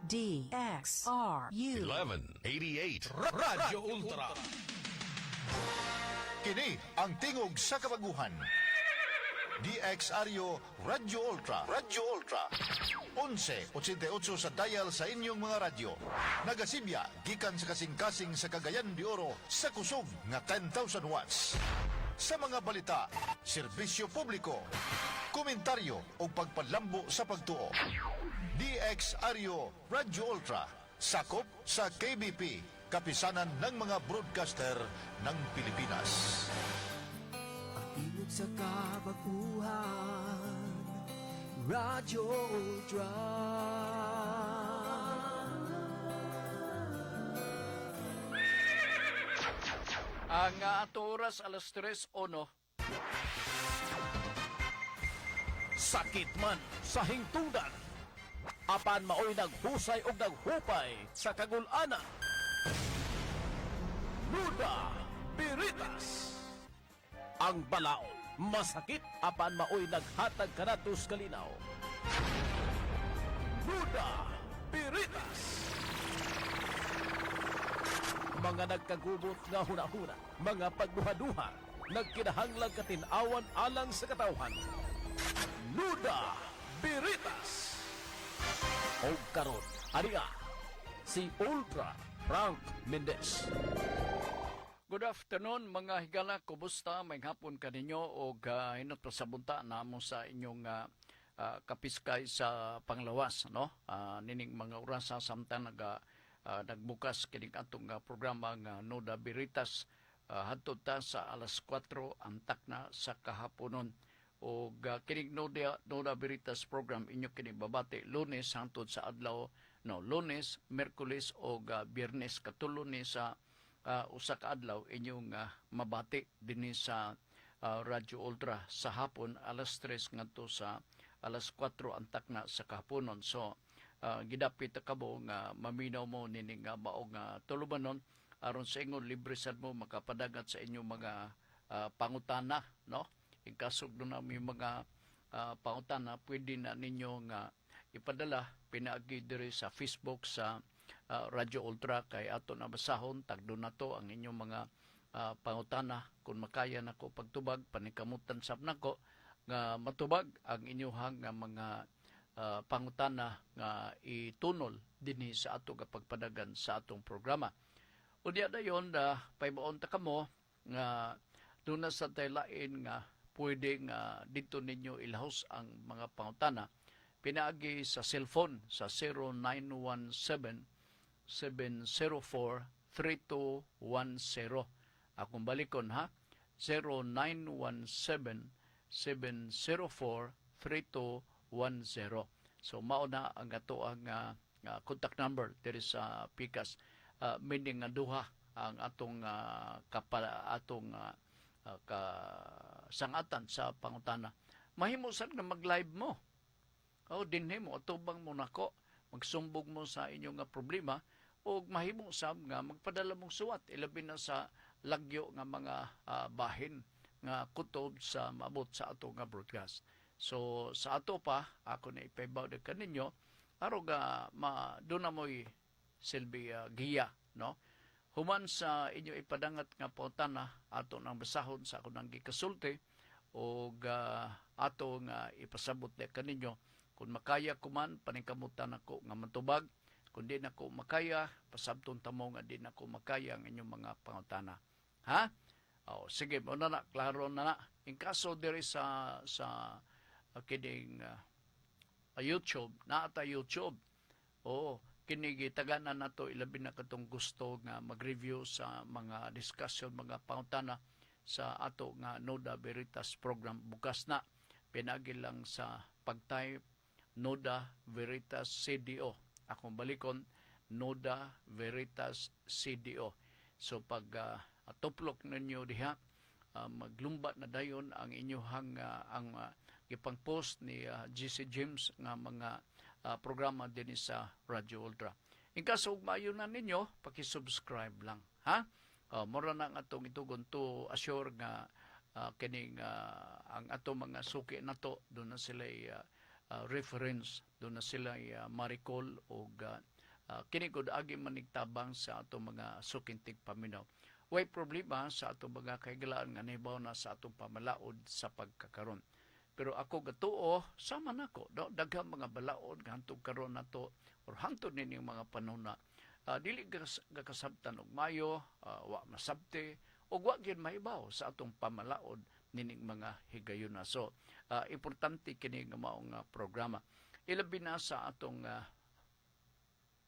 DXRU 1188. Radyo Ultra. Kini ang tingog sa kabaguhan. DXRU Radyo Ultra. Radyo Ultra. 1188 sa dial sa inyong mga radyo. Nagasibya gikan sa kasing-kasing sa Cagayan de Oro sa kusog nga 10,000 watts. Sa mga balita, serbisyo publiko, komentaryo o pagpalambo sa pagtuo. DXRU Radyo Ultra. Sakop sa KBP, kapisanan ng mga broadcaster ng Pilipinas. Tingog sa kabaguhan, Radyo Ultra. Ang ato oras alas 3:01. Sakit man sa hingtungdan. Apan maoy naghusay og naghupay sa kagul-ana. Nuda Biritas. Ang balaod masakit apan maoy naghatag kanatos kalinaw. Nuda Biritas. Mga nagkagubot nga huna-huna, mga pagduha-duha, nagkinahanglang katinawan alang sa katawhan. Nuda Biritas. O karon, ariya, si Ultra Frank Mendez. Good afternoon mga higala, kumusta? May hapon kaninyo o hinot pasabunta na mo sa inyong kapiskay sa panglawas, no? Nining mga orasa samtang nagbukas kining atong programa nga Nuda Biritas hadto ta sa alas 4 antak na sa kahaponon. O kining Nuda Biritas program inyo kini babati Lunes hangtod sa adlaw, no, Lunes, Miyerkules o Biyernes katulo ni sa usa ka adlaw inyong mabati dinhi sa Radyo Ultra sa hapon alas 3 ngadto sa alas 4 antak na sa kahaponon. So gidapit kabo nga maminaw mo nining maong tulumanon aron sa ingon libre sad mo makapadagat sa inyong mga pangutana, no? Ikasog doon na may mga pangutana, pwede na ninyo nga ipadala, pinaagi diri sa Facebook sa Radyo Ultra kay ato na basahon, tagdo na to ang inyong mga pangutana. Kung makaya na ko pagtubag, panikamutan sab nako nga matubag ang inyong mga pangutana nga itunol dinhi sa ato kapagpadagan sa atong programa. Unya dayon paybaon ta kamo nga doon na sa taylain nga pwede nga dito ninyo ilahos ang mga pangutana. Pinaagi sa cellphone sa 0917-704-3210. Akong balikon ha, 0917-704-3210. So mauna ang ato ang contact number diri sa Pikas. Meaning nga duha ang atong kasangatan sa pangutana. Mahimo sad nga mag-live mo. O dinhi mo atubang mo nako, magsumbog mo sa inyong problema o mahimo sab nga magpadala mong suwat ilabi na sa lagyo nga mga bahin nga kutob sa maabot sa ato nga broadcast. So sa ato pa ako na ipaybaw de kaninyo aron nga doon na mo'y silbi giya, no? Human sa inyo ipadangat nga pangutana ato nang basahon sa ako nang gikasulti o ato nga ipasabot de kaninyo. Kung makaya ko man, paningkamutan ako nga matubag. Kung di na ko makaya, pasabton tamo nga di na ko makaya ang inyong mga pangutana. Ha? O, sige, muna na, klaro na na. In kaso diri sa kining YouTube, naata YouTube. Oo, kinigitaganan na to ilabi na katong gusto nga mag-review sa mga discussion, mga pangutana sa ato nga Nuda Biritas program. Bukas na, pinagi lang sa pag-type Nuda Veritas CDO. Akong balikon, Nuda Veritas CDO. So pag tuplok ninyo diha, maglumba na dayon ang inyohang ipang-post ni GC James nga mga programa din sa Radyo Ultra. In kaso mayo na ninyo, paki-subscribe lang, ha? Mura na nga atong itugon to assure nga kining ang ato mga suki nato doon na sila reference doon na sila ma-recall o kini gud agi manigtabang sa ato mga sukintig paminaw. Way problema sa ato mga kaigalaan nga nahibaw na sa atong pamalaod sa pagkakaron. Pero ako gatuo, sama nako, daghang mga balaod nga hantod karon nato or hantod nining mga panahon na dili gakasabtan og mayo, wa masabte o wa gyud mahibaw sa atong pamalaod nining mga higayon na. So, importante kini nga maong programa. Ilabi na sa atong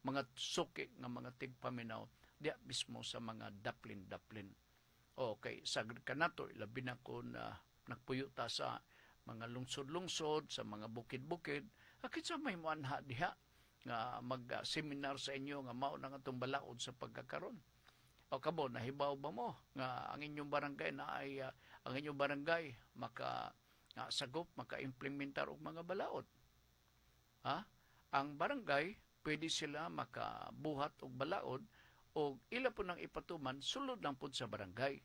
mga suki nga mga tigpaminaw diya mismo sa mga daplin-daplin. Okay, sagad ka nato, ilabi na ko na nagpuyuta sa mga lungsod-lungsod, sa mga bukid-bukid, akit sa may muanha diha nga mag-seminar sa inyo nga mao na nga itong balaod sa pagkakaroon. O kabo, nahibaw ba mo nga ang inyong barangay na ay ang inyong barangay sagop, maka-implementar og mga balaod. Ha? Ang barangay, pwede sila makabuhat og balaod o ila po nang ipatuman, sulod lang po sa barangay.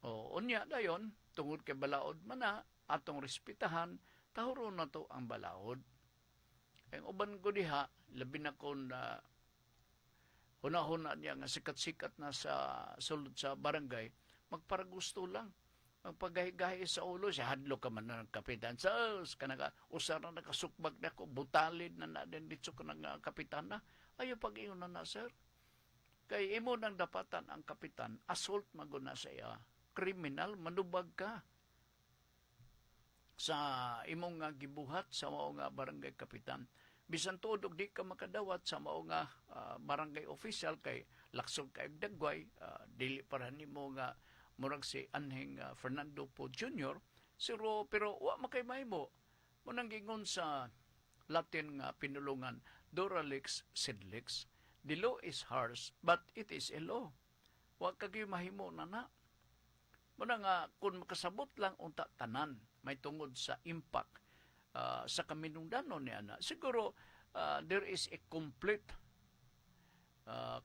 O unya dayon, tungod kay balaod man na, atong respetahan, tahuro na to ang balaod. Ang uban ko diha, labi na ko na huna-huna niya nga sikat-sikat na sa sulod sa barangay, magparagusto lang. Magpagahi-gahi sa ulo, siya hadlo ka man na ng kapitan. Sa kanaka, usar na nakasukbag na ko, butalid na na din dito ka ng kapitan na. Ayaw pag-iyon na sir. Kay imo nang dapatan ang kapitan, assault maguna sa iya. Kriminal, manubag ka sa imong nga gibuhat sa mao nga barangay kapitan. Bisan tuod og di ka makadawat sa mao nga barangay official kay laksog kay dagway, dili para nimo nga murag si Anheng Fernando po Jr. Pero wa makay mahimo. Munang gingon sa Latin nga pinulungan, Doralix Sidlix. The law is harsh, but it is a law. Wa kagay mahimo na na. Muna nga, kung makasabot lang unta tanan, may tungod sa impact sa kaminungdanon ni ana. Siguro, there is a complete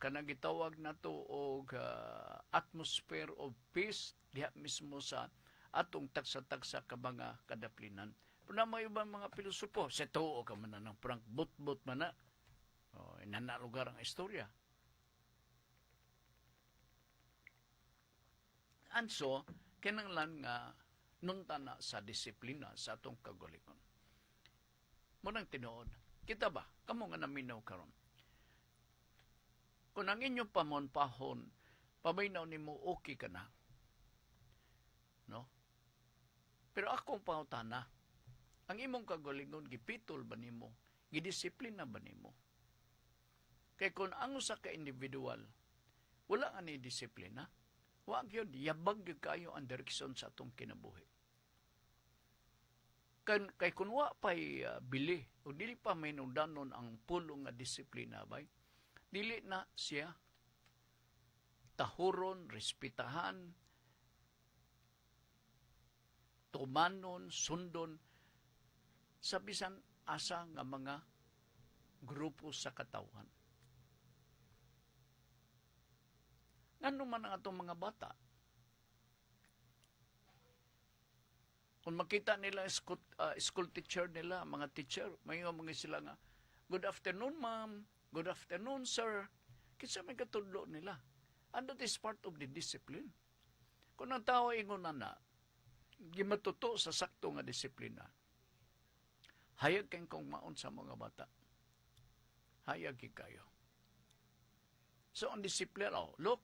kanang gitawag na to og atmosphere of peace diha mismo sa atong tagsa-tagsa ka mga kadaplinan. Pero may ibang mga pilosopo, sa tuo ka man na ng prank but-but man na. Inana lugar ang istorya. And so, kinanglan nga nunta na sa disiplina sa atong kagalingon. Munang tinuod, kita ba? Kamo nga naminaw karon. Kung ang inyong pamon-pahon, pamaynaw ni mo, okay ka na. No? Pero akong pangutana, ang imong kagalingon, gipitol ba nimo? Gidisiplina ba nimo? Kaya kung ang usa ka individual, wala nga ni disiplina, wag yun, yabag yun kayo ang direksyon sa atong kinabuhi. Kay kung wa pa'y bili, o dili pa may nundanon ang pulong nga disiplina bay, dili na siya tahuron, respetahan, tumanon, sundon, sa bisan asa nga mga grupo sa katawan. Ano man ang atong mga bata? Kung makita nila school teacher nila, mga teacher, may mga sila nga, good afternoon ma'am, good afternoon sir. Kinsa may katudlo nila. And that is part of the discipline. Kung ang tao ingon na, gimatuto sa sakto nga disiplina, hayag kayong kung maon sa mga bata. Hayag kayo. So, ang disiplina, look,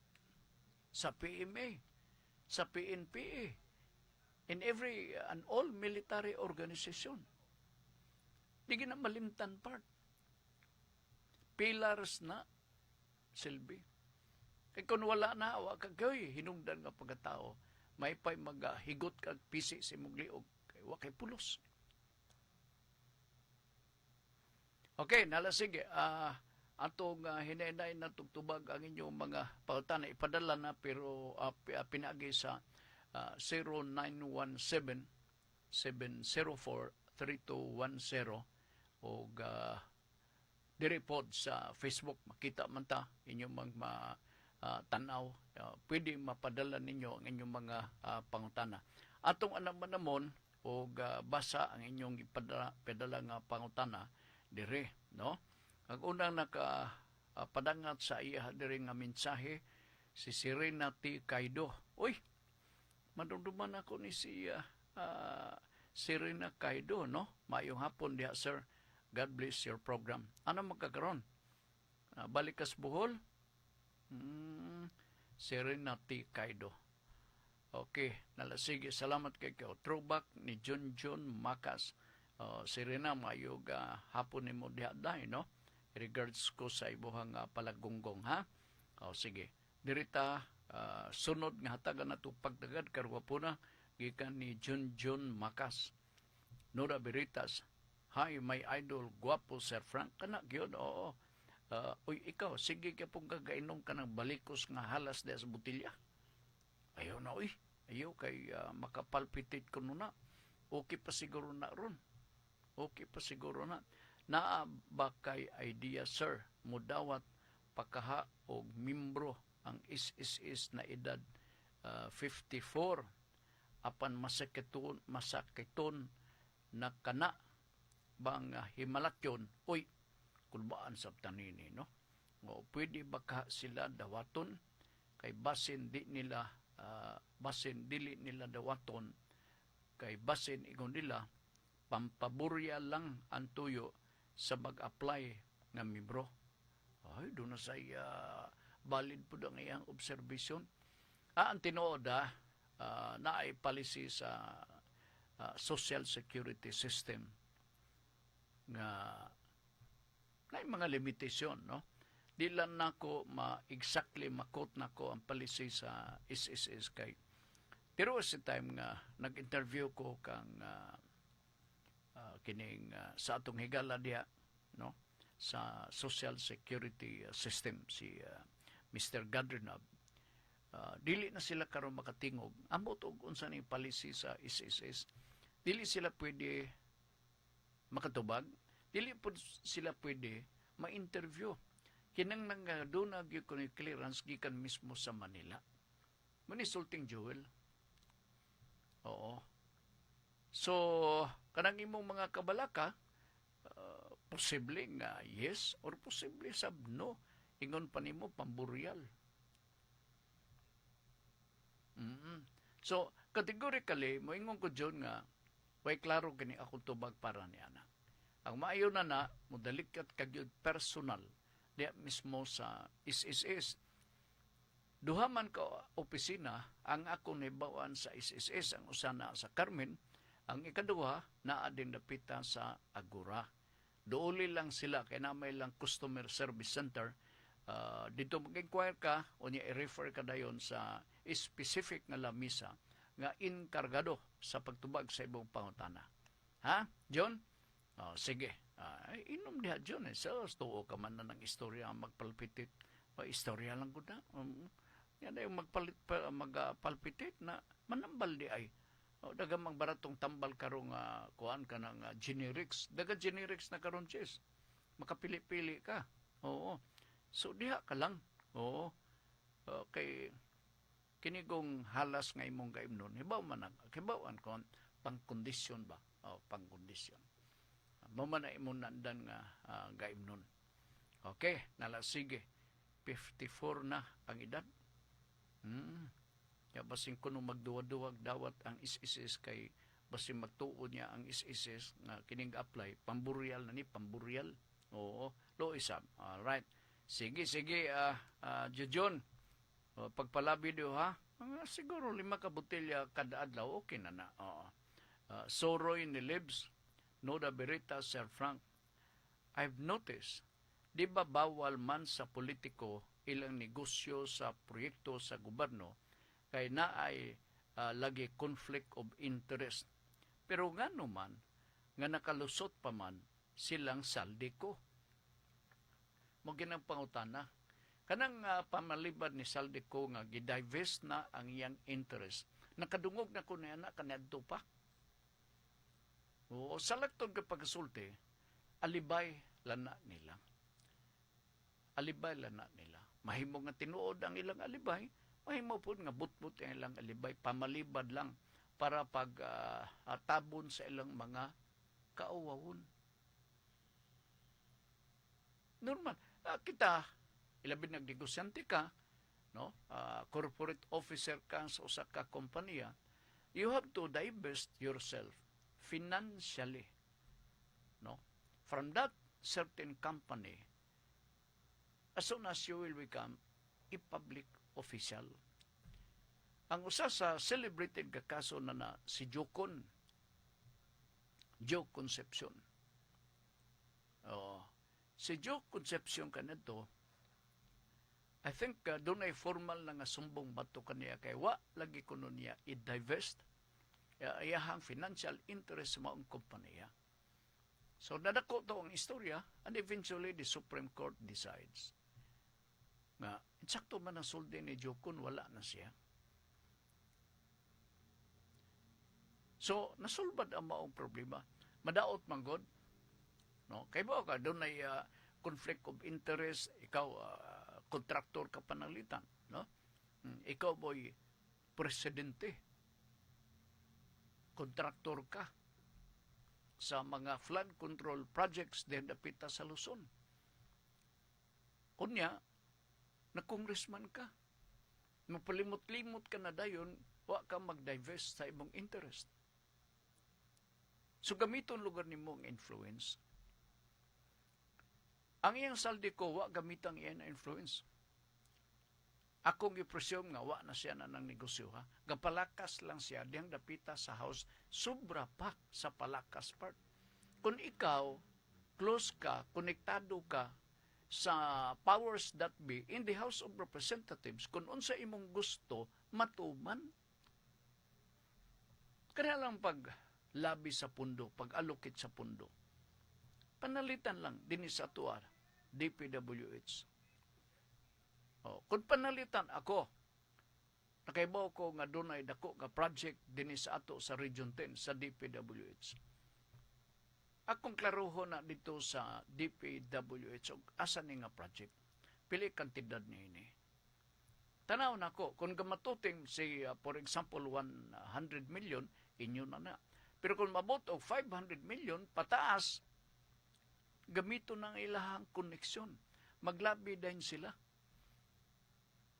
sa PMA, sa PNPA, in every and all military organization, di na malimtan part. Pillars na silbi. Kaya kung wala na, wa kagay, hinungdan nga pagkatao, may pa'y maghigot kag pisi sa imong liog, kay wa kay pulos. Okay, sige, atong hinenay na tugtubag ang inyong mga pautan na ipadala na pero pinagi sa 0917-704-3210 o direpod sa Facebook. Makita man ta inyong mga tanaw. Pwede mapadala ninyo ang inyong mga pangutana. Atong anak manamon, o basa ang inyong ipadala nga pangutana dire, no? Ang unang padangat sa iya dire nga mensahe si Serena T. Caido. Uy, madumduman ako ni si Serena Caido, no? Mayong hapon diha, sir. God bless your program. Ano magkakaroon? Balikas Bohol? Serena T. Caido. Okay, nalasige. Salamat kay ko. Throwback ni John Macas. Serena, mayog hapon ni mo diha dahi, no? Regards ko sa ibuhang palagunggong, ha? Sige. Dirita, sunod nga hatagan na ito pagdagad karwa po na gikan ni John Macas. Nora Veritas, hi, my idol, guwapo, Sir Frank. Kana, yun, oo. Uy, ikaw, sige ka pong gagainom ka ng balikos nga halas de sa butilya. Ayaw na, uy. Ayaw kay makapalpitit ko na. Okay pa siguro na ron. Okay pa siguro na. Naa ba kay idea, sir, mudawat pakaha o mimbro ang is na edad 54 apan masakiton na kana bang himalatyon, uy, kulbaan sa tanini, no? O pwede baka sila dawaton kay basin dili nila dawaton kay basin ingon nila pampaburya lang ang tuyo sa mag-apply nga membro. Ay, doon na sa valid po ang iyang observation. Ang tinuod na ay policy sa social security system nga na mga limitasyon, no? Di lang nako exactly makot nako ang policy sa SSS kay pero sa time nga nag-interview ko kang kining sa atong higala diha, no, sa social security system si Mr. Gadrinab. Dili na sila karon makatingog ambot og unsa ni policy sa SSS. Dili sila pwede makatubag, dili po sila pwede ma-interview. Kinang doon nagyo ko ni clearance gikan mismo sa Manila. Manisulting Joel. Oo. So, kanang imong mga kabalaka, posible nga yes or posible sab no. Ingon pa nimo pamburyal. So, categorically, moingon ko dyan nga, way klaro gani ako tubag para ni ana. Ang maayo na modalikat kagyud personal diya mismo sa SSS. Duhaman ka opisina ang ako nibawan sa SSS, ang usana sa Carmen, ang ikaduha naa din dapita sa Agora. Dooli lang sila kay na may lang customer service center. Dito mag-inquire ka o niya i-refer ka dayon sa specific nga lamisa nga inkargado sa pagtubag sa ibong pangutana. Ha, John? Sige. Inom diha, John. So, tuo ka man na ng istorya magpalpitit. Istorya lang ko na. Yan ay magpalpitit na manambal di ay. Dagang baratong tambal karong kuhaan ka ng generics. Daga generics na karon chis. Makapili-pili ka. Oo. So, diha ka lang. Oo. Okay. Kinigong halas nga imong gaimnon. Hibawan ko, pangkondisyon ba? Pangkondisyon. Mamana imong nandan nga gaimnon. Okay. Nalasige. 54 na ang edad. Ya basin kuno magduwag-duwag dawat ang SSS kay basin magtuod niya ang SSS nga kining apply pamburyal na ni pamburyal. Oo, lo isab. All right. Sige John. Pagpalabi do ha. Siguro 5 ka botelya kada adlaw okay na na. Oo. Soroy ni Libs, Noda Berita, Sir Frank. I've noticed, di ba bawal man sa politiko ilang negosyo sa proyekto sa gobyerno kay naay lagi conflict of interest. Pero nga naman, nga nakalusot pa man silang saldiko. Mo ginang pangutana. Kanang pamalibad ni saldiko nga gidivest na ang iyang interest. Nakadungog na ko na anak kanadto pa. O salagtod ka pagsulti, alibay lana nila. Alibay lana nila. Mahimo nga tinuod ang ilang alibay, mahimo po nga butbut ang ilang alibay, pamalibad lang para tabon sa ilang mga kaawawon. Normal. Kita, ilabi nagnegosyante ka, no? Corporate officer ka sa usa ka kompanya, you have to divest yourself financially, no? From that certain company as soon as you will become a public official. Ang usa sa celebrated ka kaso na si Joe Concepcion. Si Joe Concepcion kanito, I think doon ay formal na nga sumbong bato kaniya kay wa lagi kuno niya i-divest iyahang financial interest sa maong kompanya. So nadako to ang istorya and eventually the Supreme Court decides nga insakto man ang suldi ni Jokon, wala na siya. So nasulbad ang maong problema. Madaot man god, no? Kay ba ka doon ay conflict of interest, ikaw kontraktor ka panalitan, no? Ikaw boy presidente, kontraktor ka sa mga flood control projects din dapita sa Luzon. Kunya, na congressman ka, mapalimot-limot ka na dayon, wa ka mag-divest sa imong interest. So gamiton lugar ni mong influence. Ang iyang saldi ko, wa gamitang iyang influence. Akong ipresume nga, wa na siya na ng negosyo, ha? Gapalakas lang siya, diyang dapita sa house, sobra pa sa palakas part. Kung ikaw, close ka, konektado ka sa powers that be in the House of Representatives, kung unsa imong gusto, matuman. Kaya lang pag-labi sa pundo, pag-allocate sa pundo, panalitan lang din sa tuwa, DPWH. Kung panalitan ako, nakaibaw ko nga doon ay dako nga project din sa ato sa Region 10, sa DPWH. Akong klaruho na dito sa DPWH, asa ni nga project, pili kantidad niya ini. Tanaw na ko, kung gamatuting si, for example, 100 million, inyo na. Pero kung mabot og 500 million, pataas, gamito ng ilahang koneksyon. Maglabi din sila.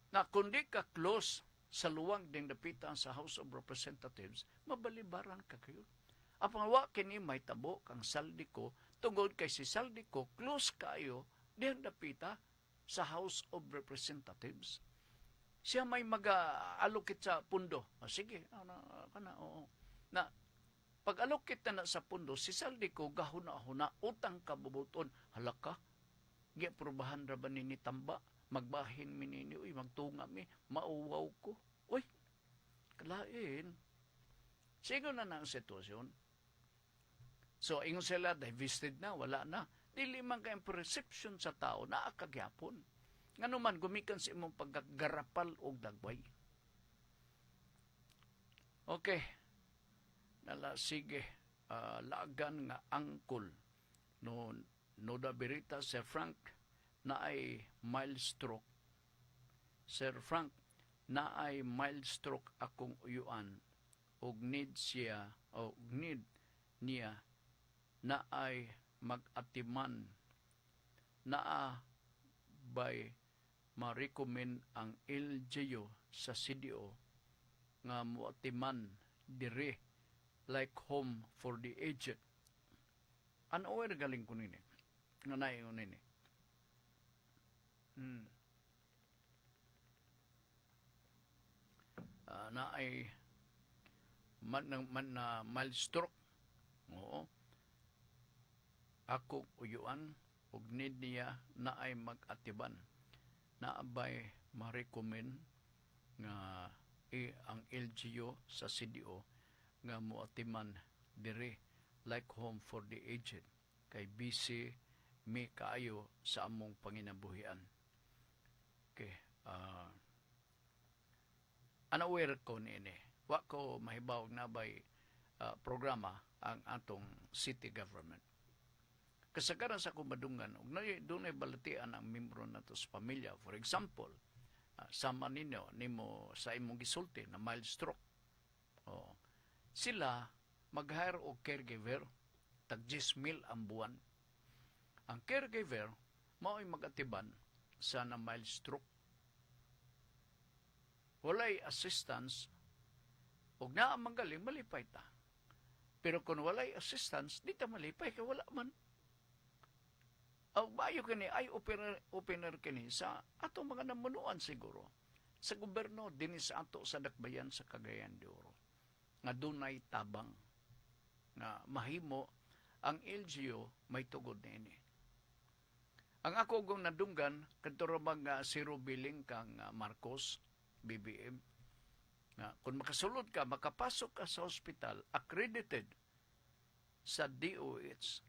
Na kundi ka close sa luwang ding dapitan sa House of Representatives, mabalibaran ka kayo. Apang wa kini may tabo kang saldi ko, tungod kay si saldi ko, close kayo ding dapita sa House of Representatives. Siya may mag-allocate sa pundo. Sige, oo. Na, pag-allocate na sa pundo, si saldi ko, gahuna-huna, utang kabubuton, halaka, giaprubahan ra ba ni tamba? Magbahin mi nini, uy, magtunga mi, mauwaw ko. Uy, kalain. Sigo na ang sitwasyon. So, ingon sila, divested na, wala na. Dili man kayong perception sa tao na akagyapon. Nga naman, gumikan sa imong paggarapal o dagway. Okay. Sige. Laagan nga angkol. Noda Berita, Sir Frank, na ay mild stroke. Sir Frank, na ay mild stroke akong uyuan og need niya na ay mag-atiman na by ma-recommend ang LGU sa CDO nga muatiman dire like home for the aged. Ano ay galing ko nini? Nga naingon nini? Na ay mild stroke. Oo. Ako uyuan ug need niya na ay mag-atiban. Na abay ma-recommend nga ang LGU sa CDO nga muatiman dire like home for the aged kay busy may kaayo sa among panginabuhian. Okay. Unaware ko nini. Wa ko mahibaw na bay programa ang atong city government. Kasagaran sa kumadungan, doon ay balatian ang membro nato sa pamilya. For example, sama ninyo, nimo sa imong gisulti na mild stroke. sila mag-hire og caregiver, tag 10,000 ang buwan. Ang caregiver mao'y mag-atiban sa na mild stroke. Walay assistance, ug naa manggaling malipay ta. Pero kung walay assistance, di ta malipay kay wala man. Aw bayo kini ay opener kini sa ato mga namunuan siguro sa gobyerno dinhi sa ato sa dakbayan sa Cagayan de Oro nga dunay tabang nga mahimo ang LGU may tugod niini. Ang ako gong nadunggan kadto ra mga zero billing kang Marcos BBM nga kung makasulod ka makapasok ka sa hospital accredited sa DOH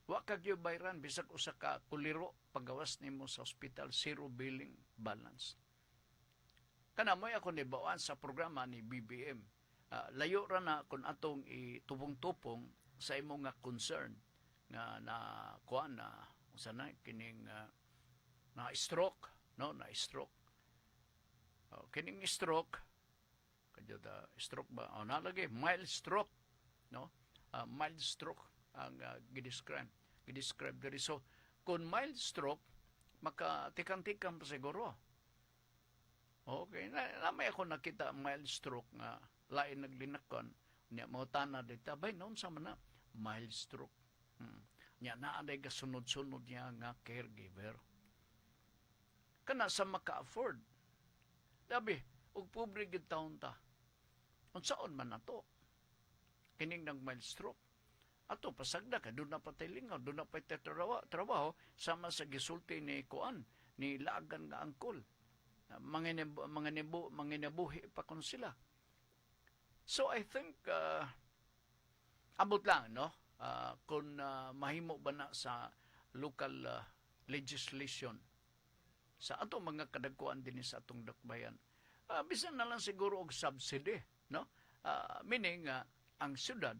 wa kag yung bayran bisag usa ka kuliro pagawas nimo sa hospital zero billing balance. Kanamoy ako nibawaan sa programa ni BBM. Layo ra na kung atong itubong-tupong sa imong nga concern nga na kuan na usa na kining na stroke no na stroke. Kining stroke kadyo da stroke ba nalagay mild stroke no mild stroke ang gidescribe diri. So kung mild stroke makatikang-tikang pa siguro. Okay, na may ako nakita mild stroke nga lain naglinakon niya mo tana dita bay noon sa man na mild stroke. Nya naa day kasunod-sunod niya nga caregiver. Kana sa maka-afford. Labi, og pobre gid taon ta. Unsaon man nato? Kining nag mild stroke. Ato pasagda ka doon na patay lingaw, doon na patay trabaho sama sa gisulti ni kuan ni lagan nga angkol. Manginabuhi pa kun sila. So I think abot lang no kung mahimo ba na sa local legislation sa ato mga kadagkuan din sa atong dakbayan. Bisan na lang siguro og subsidy no meaning ang syudad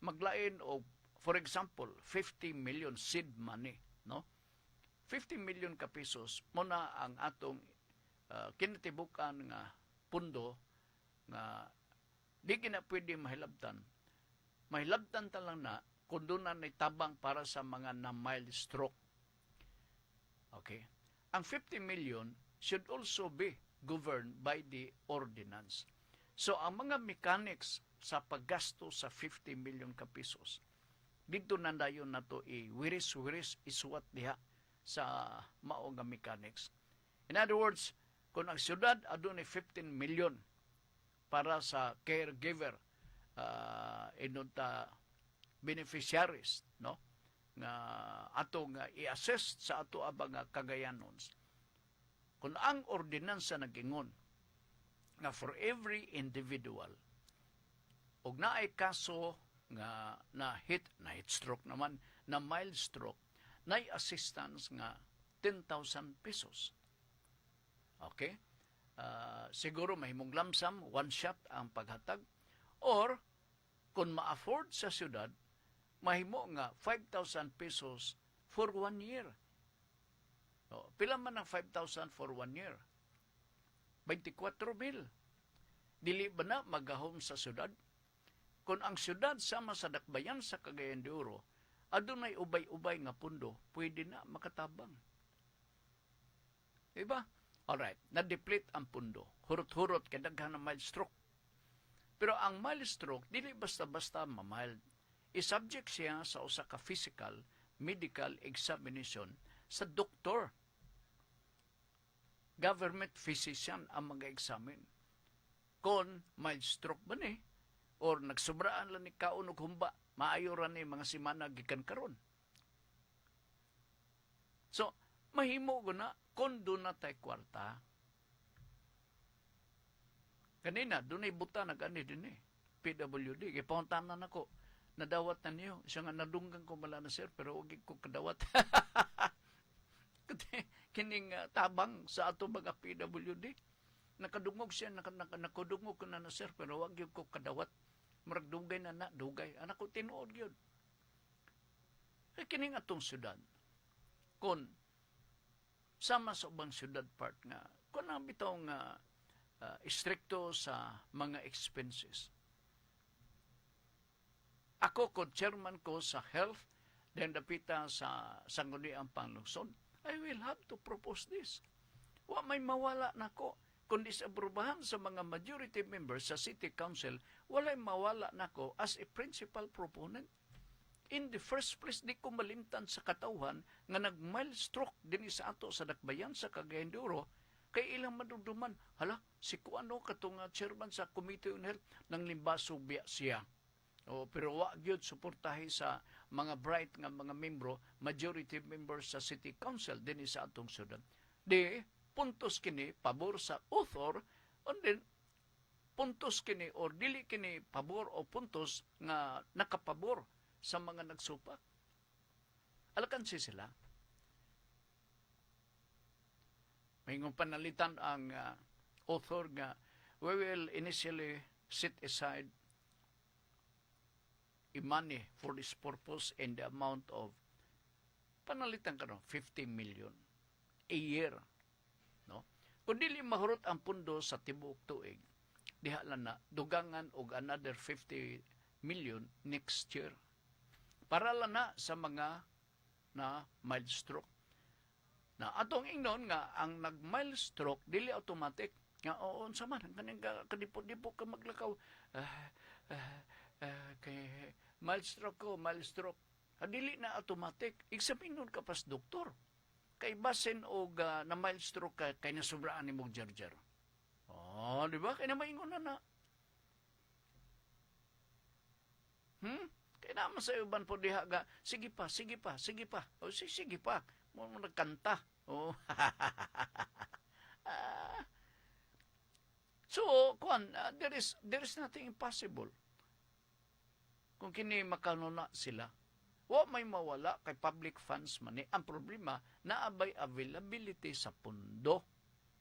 maglain og for example 50 million seed money no 50 million ka pesos mo na ang atong kinatibukan nga pundo nga di gina pwede mahilabtan ta lang na kung doon na tabang para sa mga na mild stroke. Okay? Ang 50 million should also be governed by the ordinance. So, ang mga mechanics sa paggasto sa 50 million ka pesos, dito na dayon na to wiris-wiris isuwat diha sa mao nga mechanics. In other words, kung ang syudad adunay 15 million para sa caregiver inunta beneficiaries no nga ato nga i-assess sa ato abang nga Cagayanons. Kung ang ordinansa nagingon nga for every individual og naay kaso nga na heat stroke naman na mild stroke naay assistance nga 10,000 pesos. Okay? Siguro mahimong lamsam, one shot ang paghatag. Or, kung ma-afford sa syudad, mahimo nga 5,000 pesos for 1 year. Pila man ang 5,000 for 1 year? 24,000. Dili ba na magahom sa syudad? Kung ang syudad sama sa dakbayan sa Cagayan de Oro, adunay ubay-ubay nga pundo, pwede na makatabang. Diba? Alright, na-deplete ang pundo. Hurot-hurot, kadaghan na mild stroke. Pero ang mild stroke, dili basta-basta ma-mild. I-subject siya sa usa ka physical, medical examination sa doktor. Government physician ang mag-examine. Kung mild stroke ba ni, or nagsobraan lang ni kaon og humba, maayo ra ni mga simana gikan karon. So, mahimo ko na kung doon na tayo kwarta. Kanina, doon ay buta nag-ani din PWD. Ipauntanan ako. Nadawat na niyo. Siya nga nadunggan ko mala na sir, pero huwag ko kadawat. Kining tabang sa ato mga PWD. Nakadungog siya, nakadungog ko na sir, pero huwag ko kadawat. Maragdugay na dugay. Anak ko tinuod yun. Kining atong syudad. Kung sama sa ubang syudad part nga, kung ang bitaw nga stricto sa mga expenses. ako ko chairman ko sa health, then dapita sa sangguniang panglungsod, I will have to propose this. Wa may mawala na ko. Kundi sa aprobahan sa mga majority members sa City Council, walay mawala na ko as a principal proponent. In the first place, di ko malimtan sa katauhan nga nag-mild stroke din sa ato sa Dakbayan sa Cagayan de Oro, kay ilang maduduman, hala, si Kuano katong chairman sa Committee on Health ng limbaso biya siya. Pero wa gyud suportahi sa mga bright nga mga membro, majority members sa City Council din sa atong syudad. Di, puntos kini pabor sa author, and then puntos kini or dili kini pabor o puntos nga nakapabor sa mga nagsupak. Alakansi sila. May panalitan ang author nga we will initially set aside money for this purpose in the amount of panalitan 50 million a year. No? Kung dili mahurot ang pundo sa tibuok tuig, diha lang na dugangan og another 50 million next year. Para lang na sa mga na mild stroke. Na atong ingnon nga ang nag-mild stroke dili automatic nga oon sa man kaning kadipot-dipot ka maglakaw kay mild stroke ko, mild stroke. Dili na automatic. Examine ka pas doktor. Kay basin og na mild stroke ka, kay nasubraan ni mong jar-jar. Di ba? Kay na maingon na. Kaya naman sa iban po diha ga, sige pa. Sige pa. Mo nagkanta. So, there is nothing impossible. Kung kini makanuna sila, wa may mawala kay public funds man. Ang problema, naabay availability sa pundo,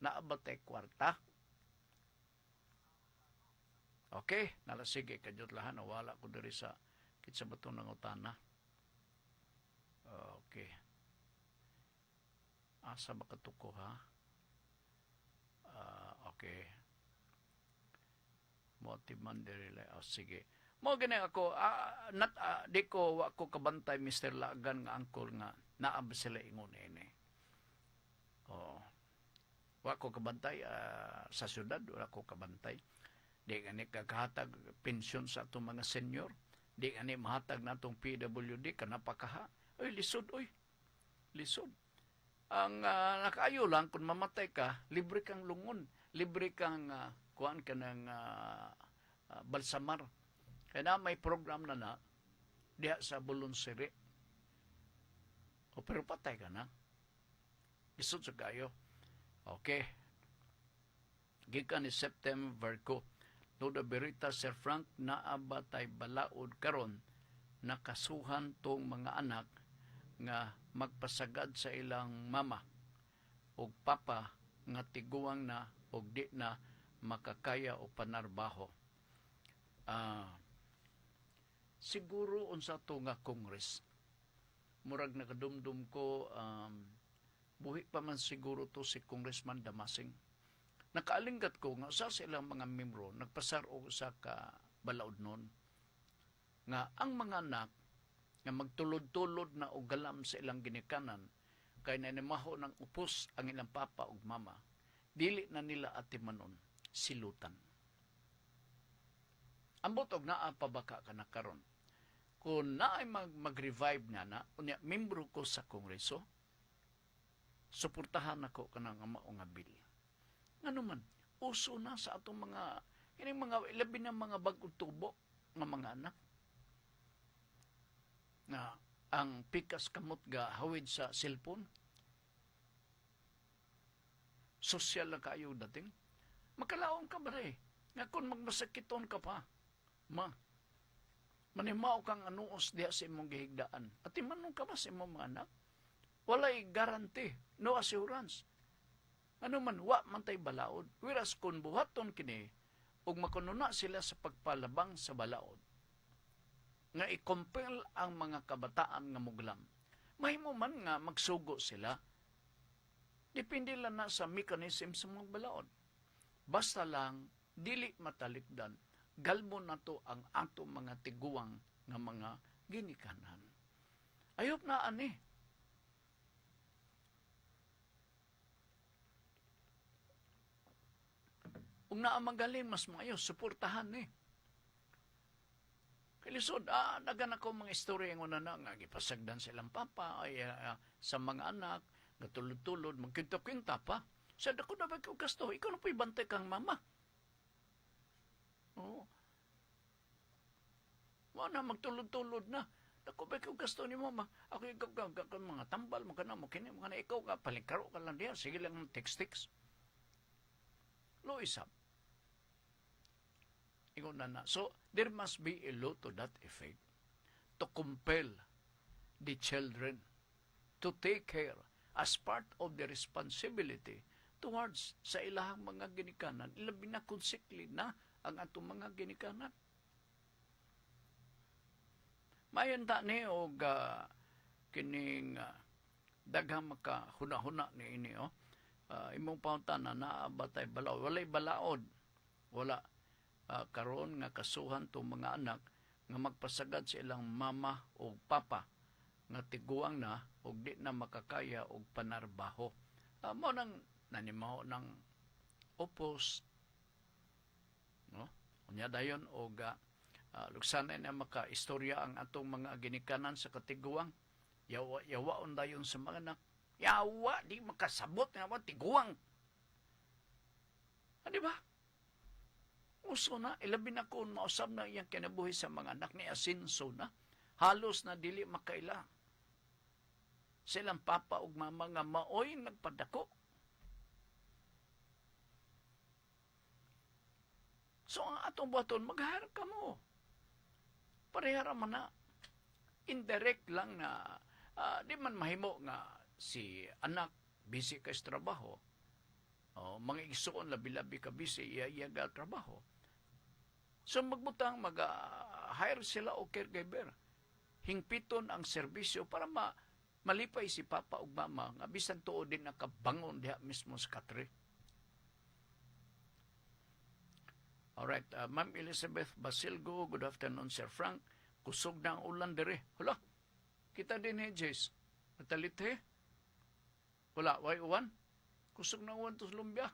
naabatay kwarta. Okay, nalasige kadyot lahan, nawala ko diri sa kitsa bato ng utana. Okay. Asa makatuko ha? Okay. Motiman diri sige. Mo gani ako di ko wa ko kabantay Mr. Lagan nga angkol nga naab sila ingon ini. Wa ko kabantay sa syudad, wala ko kabantay. Di gani kakahatag pensyon sa atong mga senior. Di gani mahatag natong PWD kanapakaha. Lisod. Ang nakaayo lang kung mamatay ka, libre kang lungon, libre kang kuan ka ng balsamar. Kaya na may program na diha sa voluntary. Pero patay ka na. Isod sa kayo. Okay. Gikan ni September ko. Noda Berita, Sir Frank, naabatay balaod karon nakasuhan tong mga anak nga magpasagad sa ilang mama o papa nga tiguang na o di na makakaya o panarbaho. Siguro unsa to nga Congress. Murag nakadumdum ko, buhi pa man siguro to si Congressman Damasing. Nakaalinggat ko nga sa silang mga membro nagpasar og usa ka balaod nun nga ang mga anak nga magtulod-tulod na og galam sa ilang ginikanan kay nanimaho ng upos ang ilang papa ug mama, dili na nila atimanon silutan. Ambot og naa pa baka ka na karon. Kung naay mag-revive na unya membro ko sa Kongreso, suportahan ako kanang mao nga bill. Ano man, uso na sa atong mga kining mga labi na mga bag-ong tubo nga mga anak. Na ang pikas kamot ga hawid sa cellphone. Social na kayo dating. Makalaon ka ba rin? Nga kung magmasakiton ka pa, manimaw kang anuos diha sa imong gihigdaan. At imanong ka ba sa imong mga anak? Walay guarantee, no assurance. Ano man, wa man tay balaod. Whereas kung buhaton kini, ug makununa sila sa pagpalabang sa balaod, nga i-compel ang mga kabataan nga muglam, mahimo man nga magsugo sila. Depende lang na sa mechanism sa mga balaod. Basta lang, dili matalikdan, galmo na to ang ato mga tiguang nga mga ginikanan. Ayop na ani. Kung naamagaling, mas maayo, suportahan ni. Kailisod, nagan ako mga istorya yung una na, nga gipasagdan silang papa, sa mga anak, nga tulod-tulod, magkinta-kinta pa. Sa dako na ba ikaw gasto? Ikaw na po ibantay kang mama. Oo. Wala, magtulod-tulod na. Dako ba ikaw gasto ni mama? Ako ikaw mga tambal, mga ikaw ka, palingkaro ka lang diyan. Sige lang ng text-text. Lo isap. Ikaw na. So, there must be a law to that effect to compel the children to take care as part of the responsibility towards sa ilahang mga ginikanan. Ilabi na konsekli na ang atong mga ginikanan. Mayanda ni o kining daghang maka huna-huna ni ini imong pautana na batay balaod. Walay balaod. Wala karon nga kasuhan tong mga anak nga magpasagad sa ilang mama o papa nga tiguang na o di na makakaya og panarbaho. Mo nang nanimaho ng opos, no? Unya dayon og luksanay na makaistorya ang atong mga ginikanan sa katiguang. Yawaon dayon sa mga anak. Yawa, di makasabot nga mo tiguang. Di ba? Uso na, ilabi na kung mausap na iyang kinabuhi sa mga anak ni Asinso na. Halos na dili makaila. Silang papa ug mama nga maoy nagpadako. So ang atong buhaton, maghahirap ka mo. Parehara man na. Indirect lang na di man mahimo nga si anak busy kay sa trabaho. Mga igsuon labi-labi ka busy, iya ga trabaho. So magbutang mag-hire sila o caregiver. Hingpiton ang serbisyo para malipay si papa ug mama nga bisan tuod din nakabangon diha mismo sa katre. Alright, Ma'am Elizabeth Basilgo, good afternoon, Sir Frank. Kusog na ang ulan dire. Hala, kita din Jace. Natalit Wala, way uwan? Kusog na uwan to sa lumbia.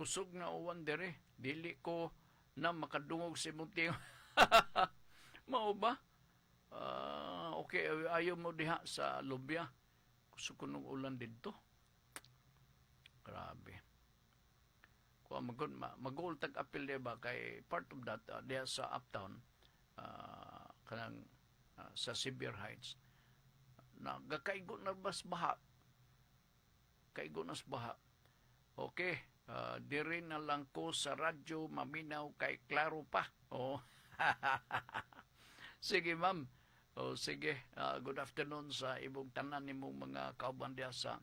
Kusog na uwan dire. Dili ko na makadungog si Munting. Mao ba? Okay, ayaw mo diha sa lumbia. Kusog ko nung ulan dito. Grabe. Kung mag-ultag appeal diba ba kay part of that diha sa uptown kanang sa Severe Heights nagakaigo na bas baha. Kaigo na baha. Okay, diri na lang ko sa radyo maminaw kay klaro pa. Sige ma'am. Sige, good afternoon sa ibong tanan nimong mga kauban diha sa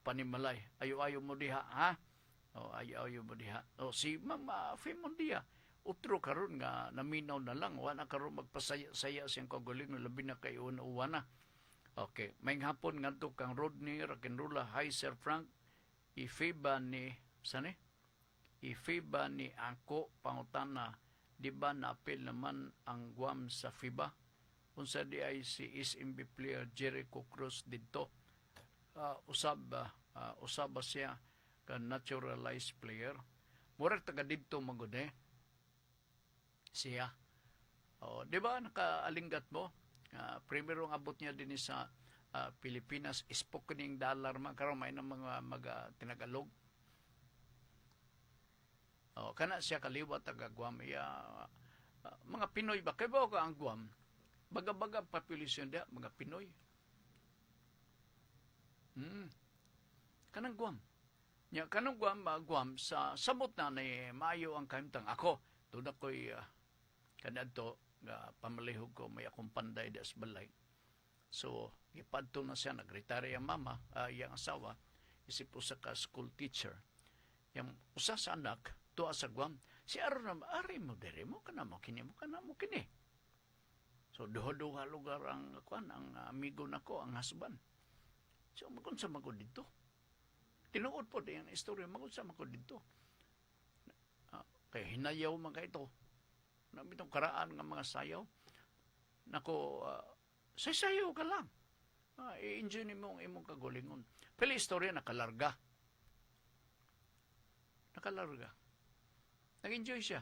Panimalay. Ayo-ayo mo diha, ha? Ayo-ayo mo diha. Si Ma'am Femondia, utro karon nga naminaw na lang. Wala karon magpasaya-saya siyang kaguling labi na kay una-uwana. Okay, may hapon nga to kang Rodney Rock'n'Rolla. Hi Sir Frank. Ifiba ni ako pangutana. Di ba na-appeal naman ang Guam sa FIBA? Unsa di ay si SMB player Jericho Cruz dito. Usab siya ka naturalized player. Murag taga dito magud siya. Di ba nakaalinggat mo? Primero ang abot niya din sa Pilipinas, spokening dollar man karon may ng mga tinagalog. Kana siya kaliwat taga Guam. Mga Pinoy ba? Kaya ba ang Guam? Baga-baga population dia, mga Pinoy. Kanang Guam. Kanang Guam, sa samot na ni maayo ang kaimtang. Ako, doon ako'y kanadto, pamalihog ko, may akong panday das balay. So, ipadto na siya, nag-retire ang mama, yung asawa, isip po sa school teacher. Yung usa sa anak, tuwa sa Guam, si Aron, ari mo dere mo, kana mo kini. So, duha-duha lugar ang amigo nako, ang husband. So, magkun sa magod dito. Tinuod po din ang istorya, magkun sa magod dito. Kaya hinayaw mga ito. Bitong karaan nga mga sayaw. Nako, sayaw ka lang. I-enjoy nimo ang imong kagulingon. Pili istorya nakalarga. Nag-enjoy siya.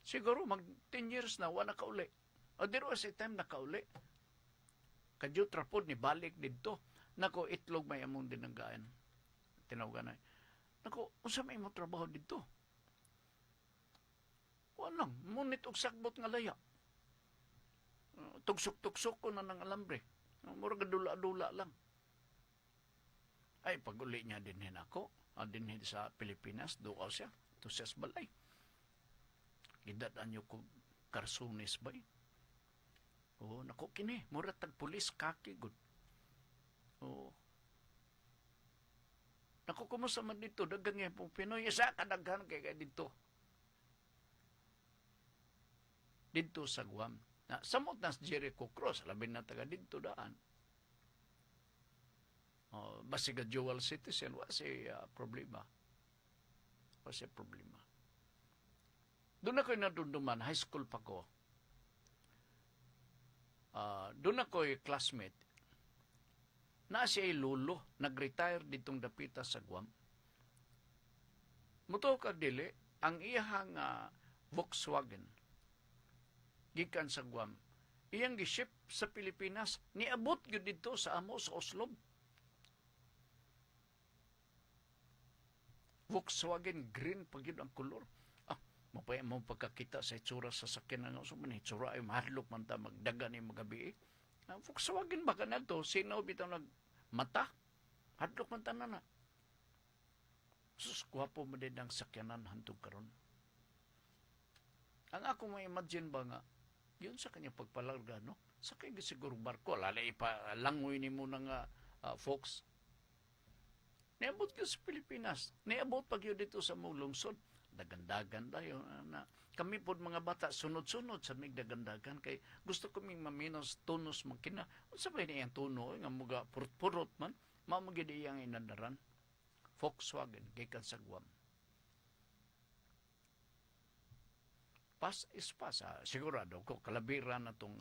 Siguro mag 10 years na wala nakauli. O diro sa time nakauli. Kadyo trapod ni balik dito. Nako itlog may among dinanggaan. Tinawagan na. Nako, unsa may imong trabaho dito? Walang, munit og sakbot nga laya. Tugsok-tugsok ko na ng alambre. Mura dula-dula lang. Ay, pag-uli niya dinhin ako. Dinhin sa Pilipinas, doon siya. To sa balay. Idadaan niyo ko karsunis ba eh? Oo, nako kini. Mura tag-pulis kaki good. Oo. Naku, kumusta man dito? Dagang nga pong Pinoy. Isa kadaghan kaya dito. Dito sa Guam. Samot na si Jericho Cross. Labing na taga dito daan. Basiga dual citizen. Wasi problema. Wasi problema. Doon ako'y nadunduman. High school pa ko. Doon ako'y classmate. Na siya ay lulo, nag-retire ditong dapita sa Guam. Muto ka dili, ang iyahang Volkswagen, gikan sa Guam, iyang giship sa Pilipinas, niabot yun dito sa amo sa Oslo. Volkswagen green pag yun ang kulor. Mapaya mo pagkakita sa itsura sa sakyan ng uso, itsura ay mahadlok man ta magdaga ni magabi. Volkswagen baka na to, sino bitaw nagmata? Hadlok man ta na. Sus, kwapo mo din ang sakyanan hantog karon. Ang ako may imagine ba nga, yun sa kanya pagpalarga, no? Sa kanya siguro barko, lalay pa langoy ni mo ng folks. Niabot ka sa Pilipinas. Niabot pag yun dito sa mong lungsod. Dagandagan tayo na kami po mga bata sunod-sunod sa mig dagandagan kay gusto ko ming maminos tunos magkina unsa ba ni ang tuno nga mga purot man mamagid iyang inandaran Volkswagen gikan sa Guam. Pas is pas sigurado ko kalabira na tong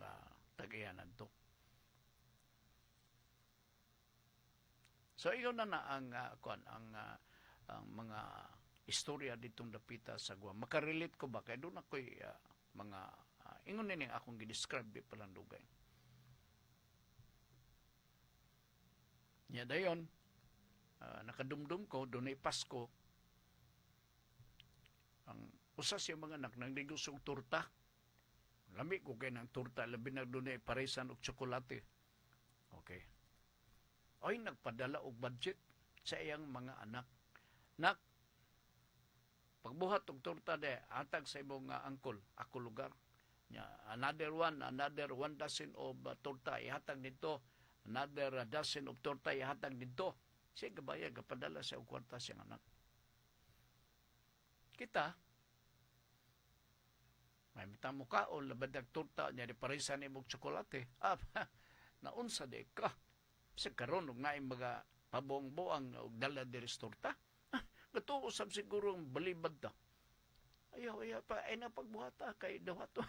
tagayanan to. So iyon na ang ang mga istorya ditong dapita sa Guam. Makarelate ko ba? Kaya doon ako'y mga ingon nini akong gidescribe di palang dugay. Nya dayon, nakadumdum ko, doon ay Pasko, ang usa siya mga anak nang ligusong turta. Lami ko kayo ng turta, labi na doon ay paresan og tsokolate. Okay. Ay, nagpadala og budget sa iyang mga anak. Pagbuhat og torta de atag sa imong angkol ako lugar nya another one dozen of torta ihatag dito, another dozen of torta ihatag dito. Siya gabayag gapadala sa og kwarta siyang anak. Kita may mitamo kaon labad ang torta nya di parisan imong tsokolate. Naunsa de ka sa karon og naay mga pabong-boang og dala diri sa torta. Katuo sab siguro ang balibad ta. Ayaw pa ay napagbuhata kay dawaton.